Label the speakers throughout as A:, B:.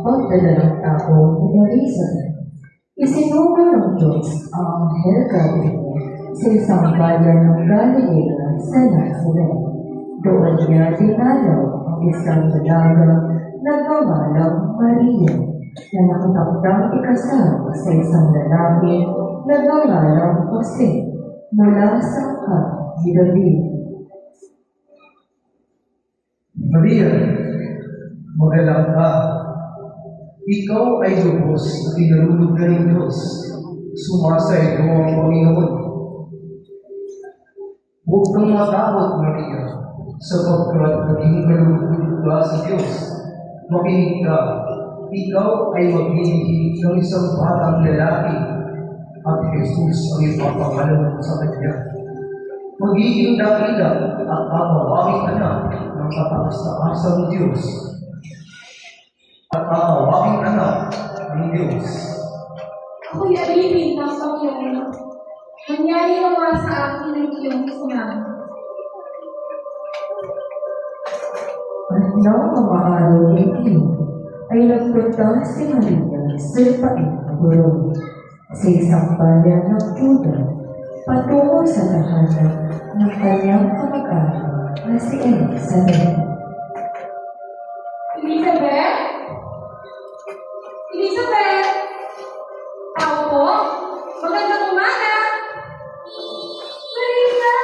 A: Pagdadalang tao ni Elizabeth. Isinugo ng Diyos ang anghel Gabriel sa isang bayan ng Galilea sa Nazaret. Doon niya dinalaw ang isang dalaga na pangalang Maria na nakatakdang ikasal sa isang lalaki na pangalang Jose mula sa angkan ni David.
B: Maria, magalang ka. Ikaw ay lubos na tinarulog ka ng Diyos. Sumasay mo ang Panginoon. Huwag kang matakot, Maria, sapagkat naging kalulugod ka sa Diyos. Makinig ka, ikaw ay magbibigay ng isang batang lalaki at Jesus ang ipapangalan mo sa kanya. Magiging dakila at tatawagin anak ng kataas-taasang Diyos. At tatawagin anak ng Diyos.
C: Ako'y alipin ng Panginoon. Nangyari naman sa akin ang iyong sinabi.
A: At nang mga araw ng iyon, ay nagpunta si Maria sa lupain ng Guro sa isang bayan ng Juda patungo sa tahanan ng kanyang kamag-anak na si Elizabeth.
C: Elizabeth? Elizabeth! Tao po? Magandang umaga! Maria!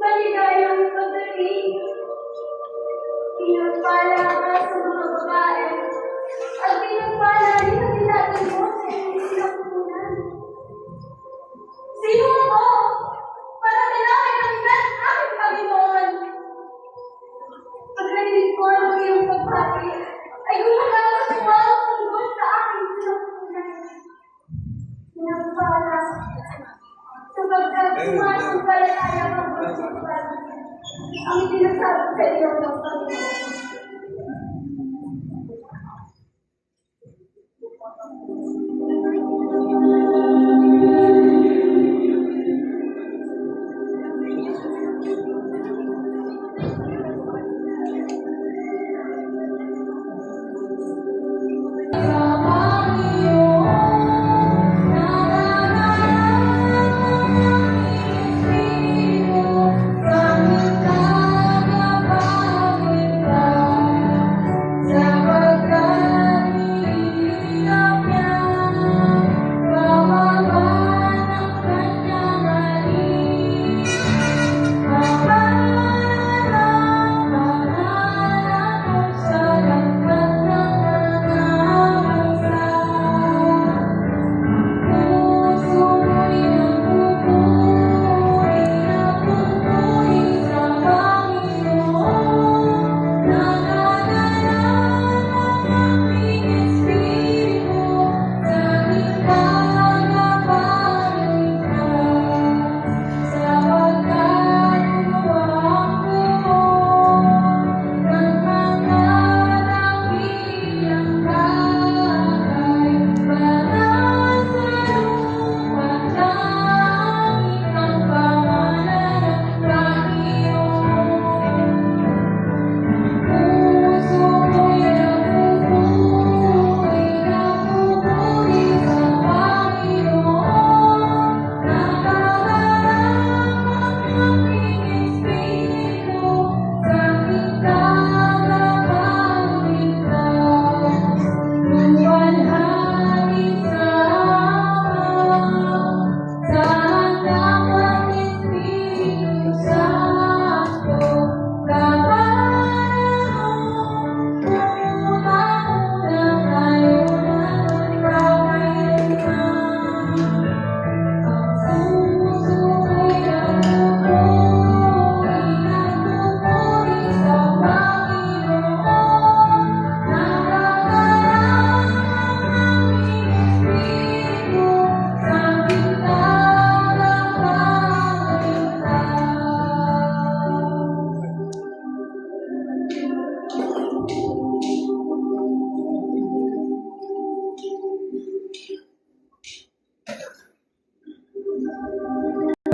C: Maligayang pagdating. Pinagpala ka sa mga babae at pinagpala rin ang tinatay mo sa iyong sinapunan. Sino ako? Para dalangin ang ilan aking Panginoon. Pagkarinig ko ang iyong pagbati, ay gumagawa sa mga tungkol sa aking sinapunan. Pinagpala, sapagkat sumasampalataya kang pagsusupan ang itinasabi sa iyo ng Panginoon.
D: From the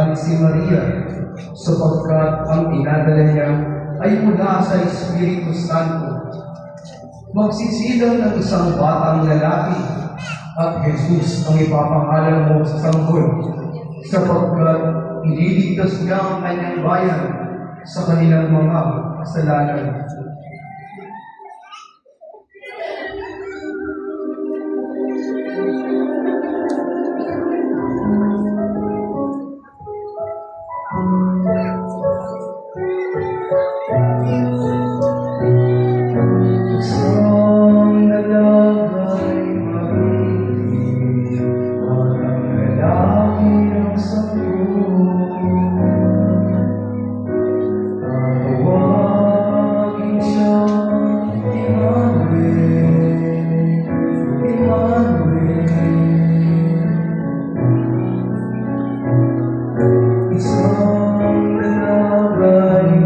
B: Ang si Maria, sapagkat ang pinadala niya ay mula sa Espiritu Santo. Magsisilang ng isang batang lalaki at Jesus ang ipapangalan mo sa sanggol, sapagkat ililigtas niya ang kanyang bayan sa kanilang mga kasalanan. Isang lalaki at ang lalaki ang tatawagin siyang Emmanuel, Emmanuel. Isang lalaki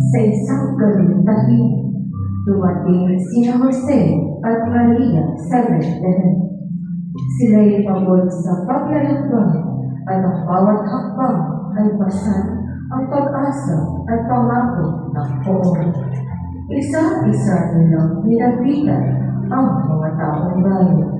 A: Sa isang gabing tahi, dumating sina Jose at Maria sa Bethlehem. Sila'y pabor sa paglalakbay at ang bawat hakbang ay pasan ang pag-asa at pangako ng poon. Isa-isa nilang nilapitan ang mga taong bayan.